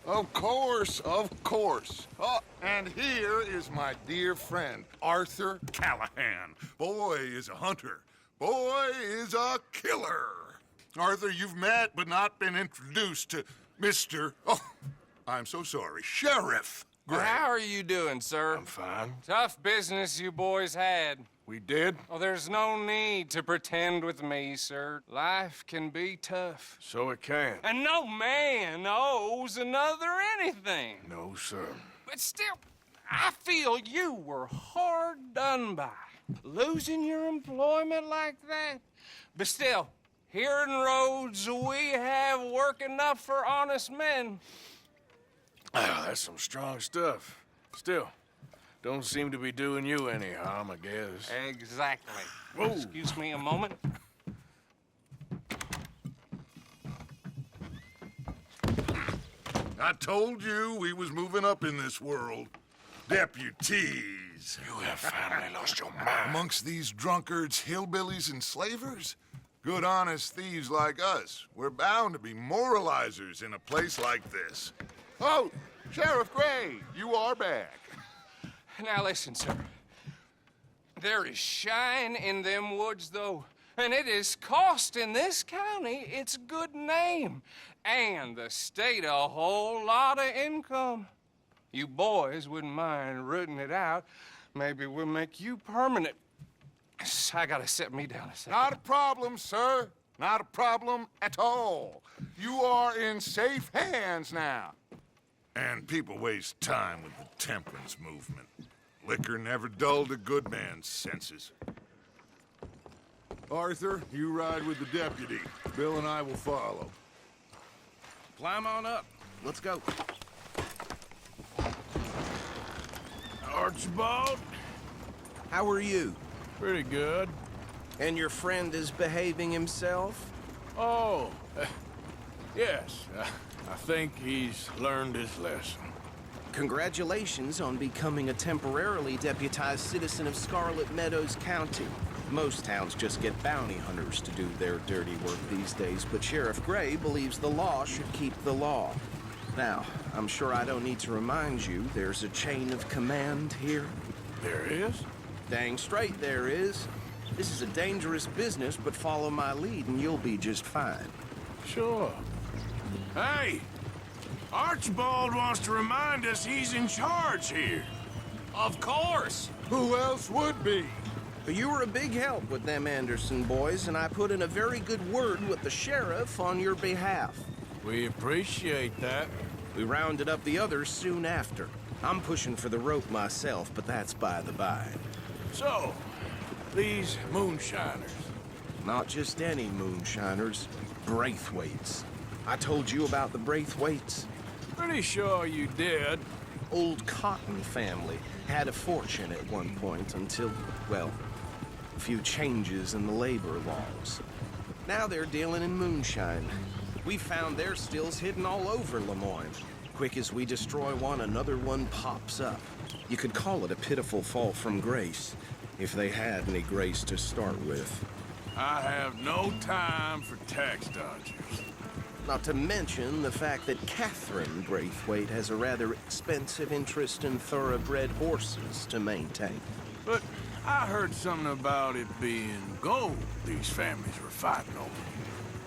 Of course, of course. Oh, and here is my dear friend, Arthur Callahan. Boy is a hunter. Boy is a killer. Arthur, you've met but not been introduced to Mr. Oh, I'm so sorry, Sheriff Gray. How are you doing, sir? I'm fine. Tough business you boys had. We did? Oh, there's no need to pretend with me, sir. Life can be tough. So it can. And no man owes another anything. No, sir. But still, I feel you were hard done by. Losing your employment like that. But still, here in Rhodes, we have work enough for honest men. Ah, that's some strong stuff. Still, don't seem to be doing you any harm, I guess. Exactly. Whoa. Excuse me a moment. I told you we was moving up in this world. Deputies. You have finally lost your mind. Amongst these drunkards, hillbillies, and slavers? Good honest thieves like us. We're bound to be moralizers in a place like this. Oh, Sheriff Gray, you are back. Now listen, sir. There is shine in them woods, though, and it is costing this county its good name and the state a whole lot of income. You boys wouldn't mind rooting it out. Maybe we'll make you permanent. I gotta set me down a second. Not a problem, sir. Not a problem at all. You are in safe hands now. And people waste time with the temperance movement. Liquor never dulled a good man's senses. Arthur, you ride with the deputy. Bill and I will follow. Climb on up. Let's go. Archibald? How are you? Pretty good. And your friend is behaving himself? Oh, yes. I think he's learned his lesson. Congratulations on becoming a temporarily deputized citizen of Scarlet Meadows County. Most towns just get bounty hunters to do their dirty work these days, but Sheriff Gray believes the law should keep the law. Now, I'm sure I don't need to remind you there's a chain of command here. There is? Dang straight there is. This is a dangerous business, but follow my lead and you'll be just fine. Sure. Hey! Archibald wants to remind us he's in charge here. Of course. Who else would be? You were a big help with them Anderson boys, and I put in a very good word with the sheriff on your behalf. We appreciate that. We rounded up the others soon after. I'm pushing for the rope myself, but that's by the by. So, these moonshiners. Not just any moonshiners, Braithwaites. I told you about the Braithwaites. Pretty sure you did. Old Cotton family had a fortune at one point until, well, a few changes in the labor laws. Now they're dealing in moonshine. We found their stills hidden all over Lemoyne. Quick as we destroy one, another one pops up. You could call it a pitiful fall from grace, if they had any grace to start with. I have no time for tax dodgers. Not to mention the fact that Catherine Braithwaite has a rather expensive interest in thoroughbred horses to maintain. But I heard something about it being gold these families were fighting over.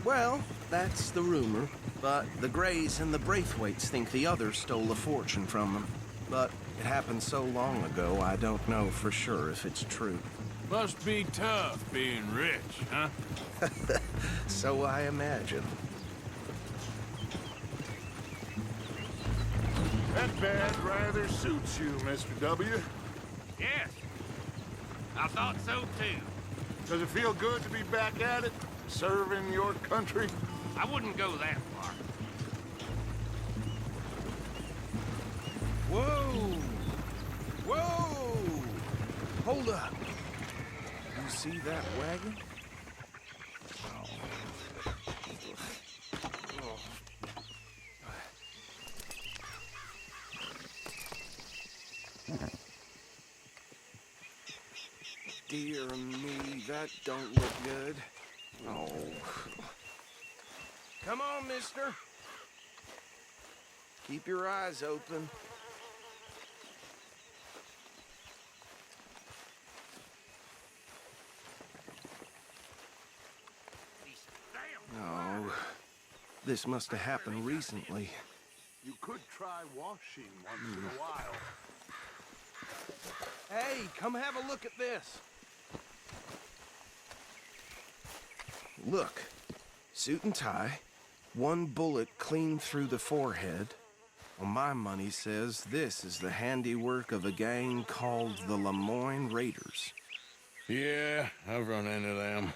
Well, that's the rumor. But the Grays and the Braithwaites think the others stole a fortune from them. But it happened so long ago, I don't know for sure if it's true. Must be tough being rich, huh? So I imagine. That badge rather suits you, Mr. W. Yes, I thought so too. Does it feel good to be back at it, serving your country? I wouldn't go that far. Whoa! Whoa! Hold up. You see that wagon? Dear me, that don't look good. Oh. Come on, mister. Keep your eyes open. Oh, this must have happened recently. You could try washing once in a while. Hey, come have a look at this. Look, suit and tie, one bullet clean through the forehead. Well, my money says this is the handiwork of a gang called the Lemoyne Raiders. Yeah, I've run into them.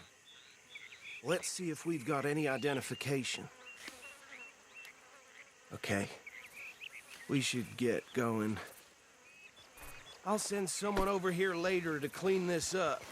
Let's see if we've got any identification. Okay. We should get going. I'll send someone over here later to clean this up.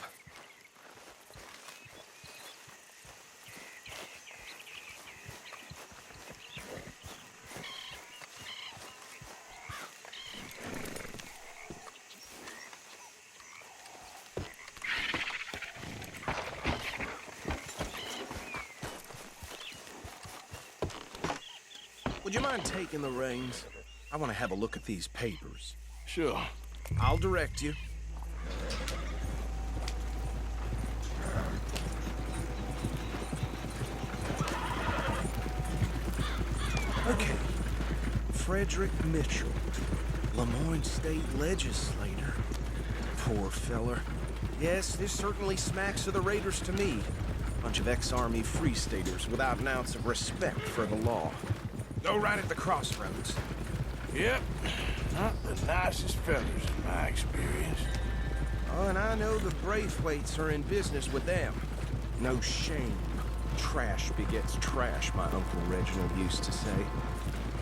Would you mind taking the reins? I want to have a look at these papers. Sure. I'll direct you. Okay. Frederick Mitchell, Lemoyne State Legislator. Poor feller. Yes, this certainly smacks of the Raiders to me. Bunch of ex-Army Free Staters without an ounce of respect for the law. Go right at the crossroads. Yep. Not the nicest fellas in my experience. Oh, and I know the Braithwaites are in business with them. No shame. Trash begets trash, my Uncle Reginald used to say.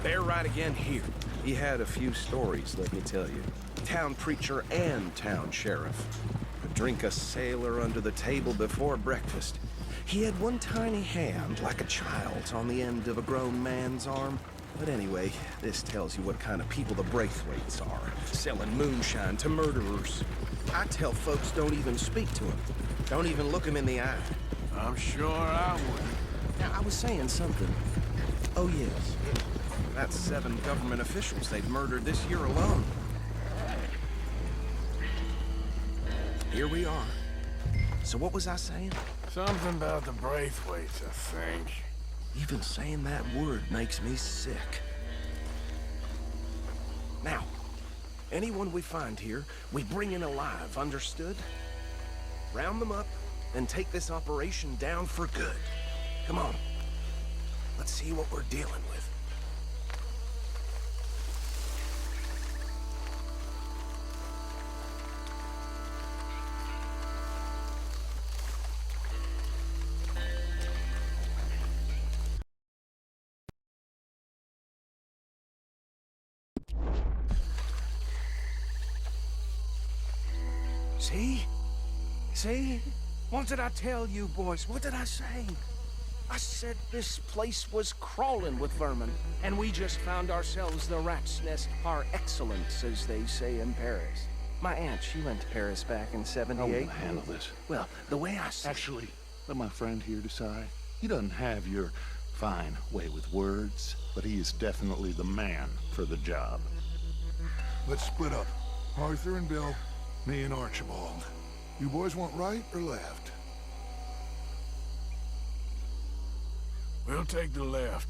They're right again here. He had a few stories, let me tell you. Town preacher and town sheriff. Could drink a sailor under the table before breakfast. He had one tiny hand, like a child's, on the end of a grown man's arm. But anyway, this tells you what kind of people the Braithwaites are, selling moonshine to murderers. I tell folks don't even speak to him. Don't even look him in the eye. I'm sure I would. Now, I was saying something. Oh, yes. That's 7 government officials they've murdered this year alone. Here we are. So what was I saying? Something about the Braithwaites, I think. Even saying that word makes me sick. Now, anyone we find here, we bring in alive, understood? Round them up, and take this operation down for good. Come on. Let's see what we're dealing with. See? See? What did I tell you, boys? What did I say? I said this place was crawling with vermin, and we just found ourselves the rat's nest par excellence, as they say in Paris. My aunt, she went to Paris back in '78. How will I handle this? Well, the way I see Actually, let my friend here decide. He doesn't have your fine way with words, but he is definitely the man for the job. Let's split up. Arthur and Bill, me and Archibald. You boys want right or left? We'll take the left.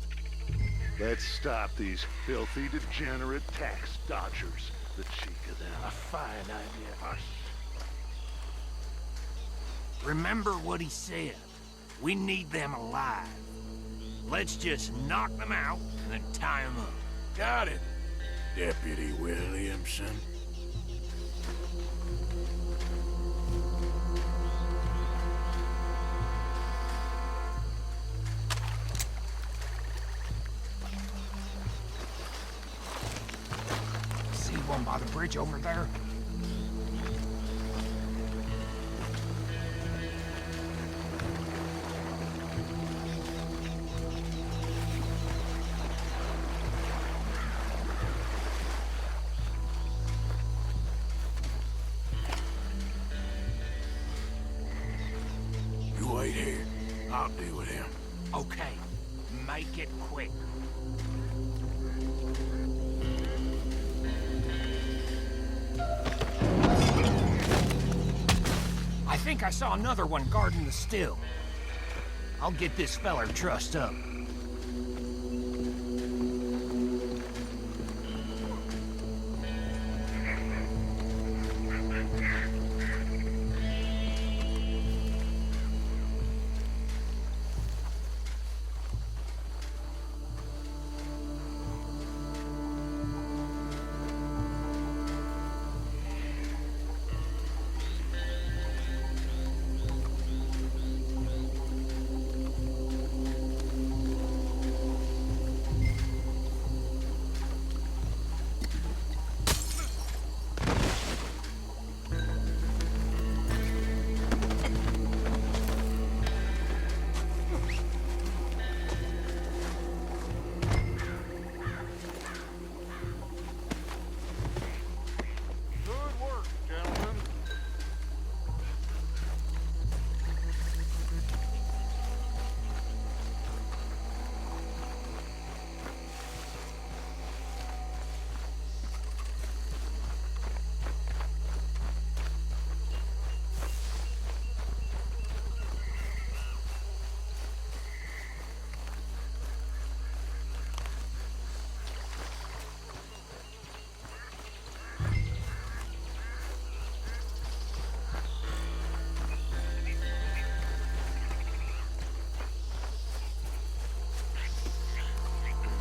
Let's stop these filthy, degenerate tax dodgers. The cheek of them. A fine idea. Remember what he said. We need them alive. Let's just knock them out and then tie them up. Got it, Deputy Williamson. See one by the bridge over there? You wait here. I'll deal with him. Okay, make it quick. think I saw another one guarding the still. I'll get this feller trussed up. Good work, gentlemen.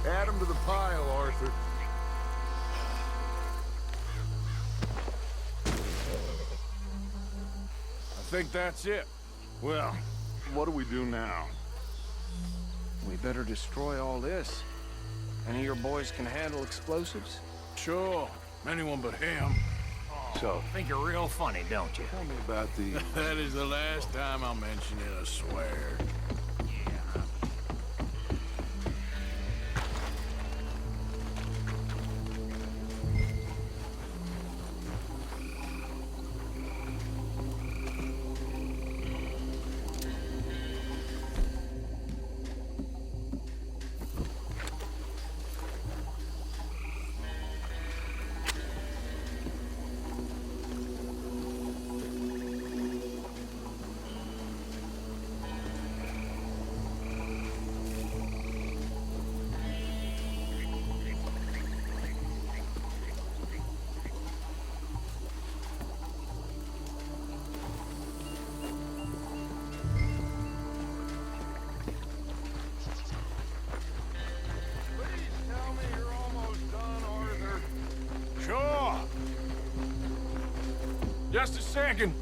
Add 'em to the pile, Arthur. I think that's it. Well, what do we do now? We better destroy all this. Any of your boys can handle explosives? Sure. Anyone but him. So, Think you're real funny, don't you? tell me about the... That is the last time I'll mention it, I swear. Please tell me you're almost done, Arthur. Sure. Just a second.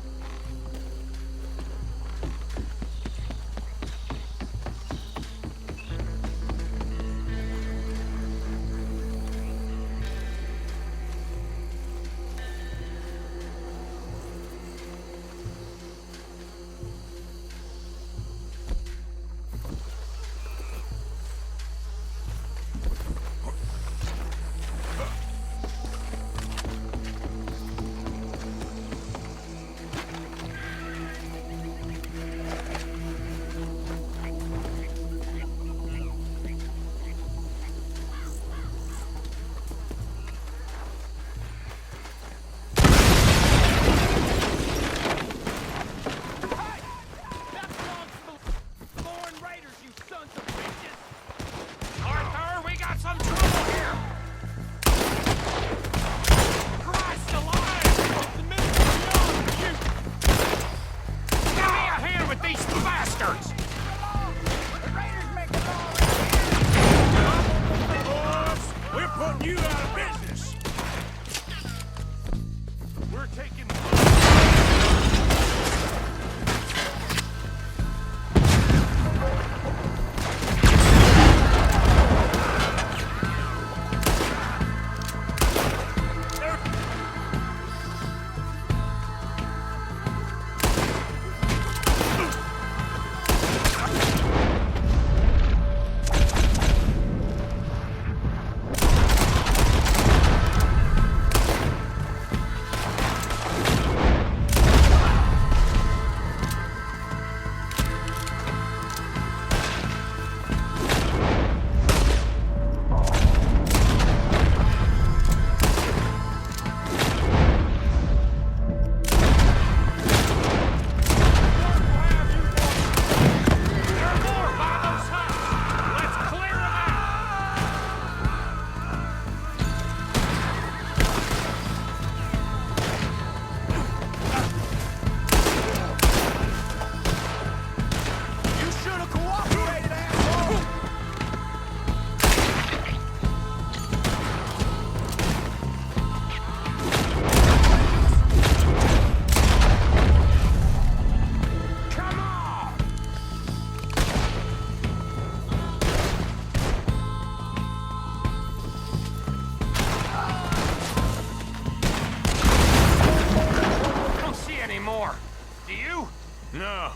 Do you? No,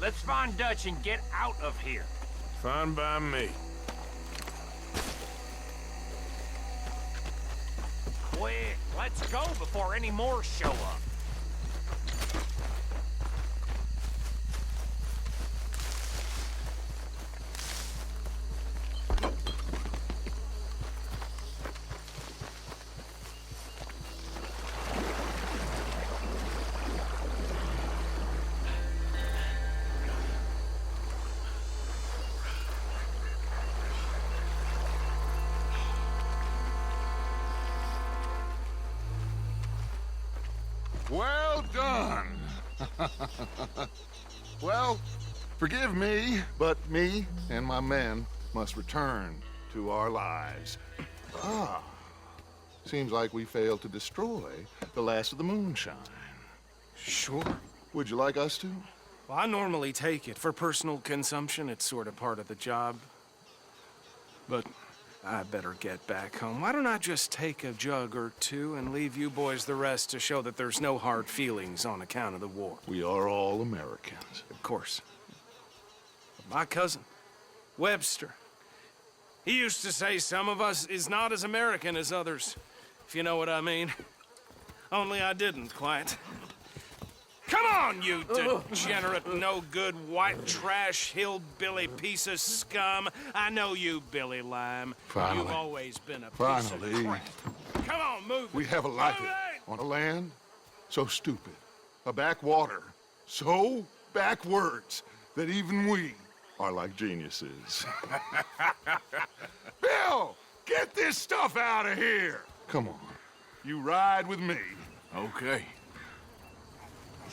Let's find Dutch and get out of here. fine by me. Quick, let's go before any more show up. Well done. Well, forgive me, but me and my men must return to our lives. Ah, seems like we failed to destroy the last of the moonshine. Sure. Would you like us to? Well, I normally take it. For personal consumption, it's sort of part of the job. But I better get back home. Why don't I just take a jug or two and leave you boys the rest to show that there's no hard feelings on account of the war? We are all Americans. Of course. But my cousin, Webster, he used to say some of us is not as American as others, if you know what I mean. Only I didn't quite. Come on, you degenerate, no-good, white trash, hillbilly piece of scum. I know you, Billy Lime. Finally. You've always been a piece Finally. of crap. Come on, move We it. have a life Move it! on a land so stupid, a backwater so backwards that even we are like geniuses. Bill, get this stuff out of here. Come on, you ride with me. Okay.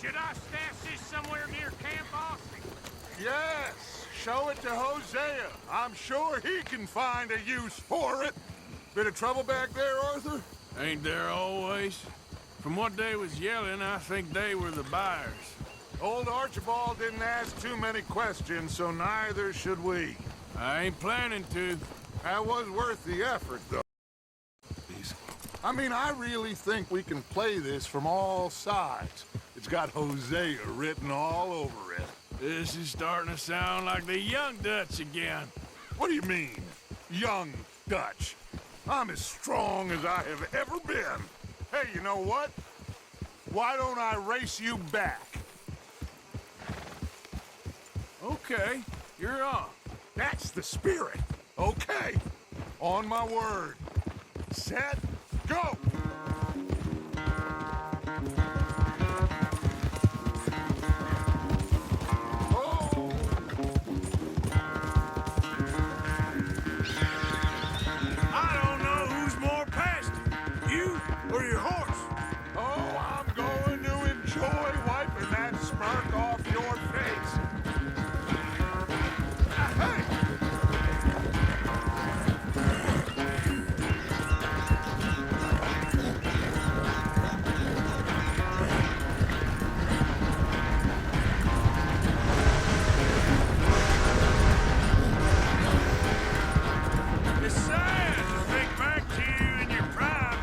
Should I stash this somewhere near Camp Austin? Yes, show it to Hosea. I'm sure he can find a use for it. Bit of trouble back there, Arthur? Ain't there always? From what they was yelling, I think they were the buyers. Old Archibald didn't ask too many questions, so neither should we. I ain't planning to. That was worth the effort, though. I mean, I really think we can play this from all sides. It's got Hosea written all over it. This is starting to sound like the young Dutch again. What do you mean, young Dutch? I'm as strong as I have ever been. Hey, you know what? Why don't I race you back? Okay, you're on. That's the spirit. Okay, on my word. Set, go! I don't know who's more past it, you or your horse. Oh, I'm going to enjoy wiping that smirk off your face. Hey! It's sad to think back to you in your prime.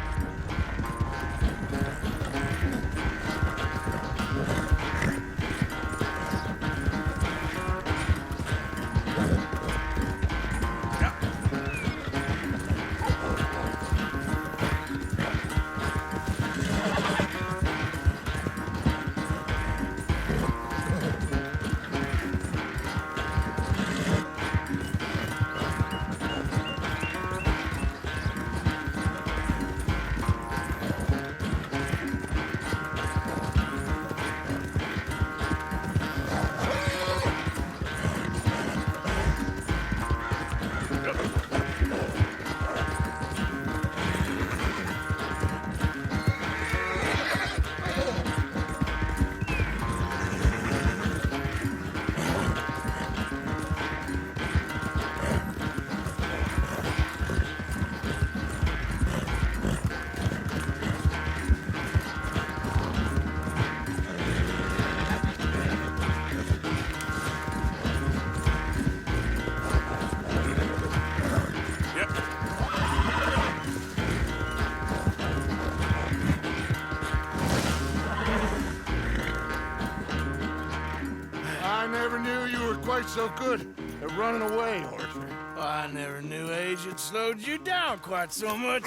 I never knew you were quite so good at running away, Arthur. I never knew age had slowed you down quite so much.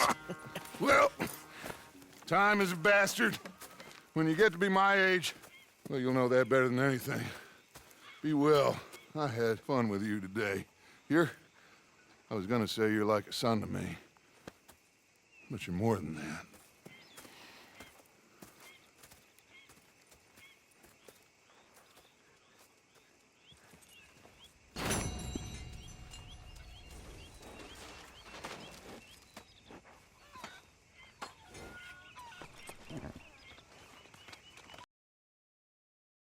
Well, time is a bastard. When you get to be my age, well, you'll know that better than anything. Be well. I had fun with you today. I was gonna say you're like a son to me, but you're more than that.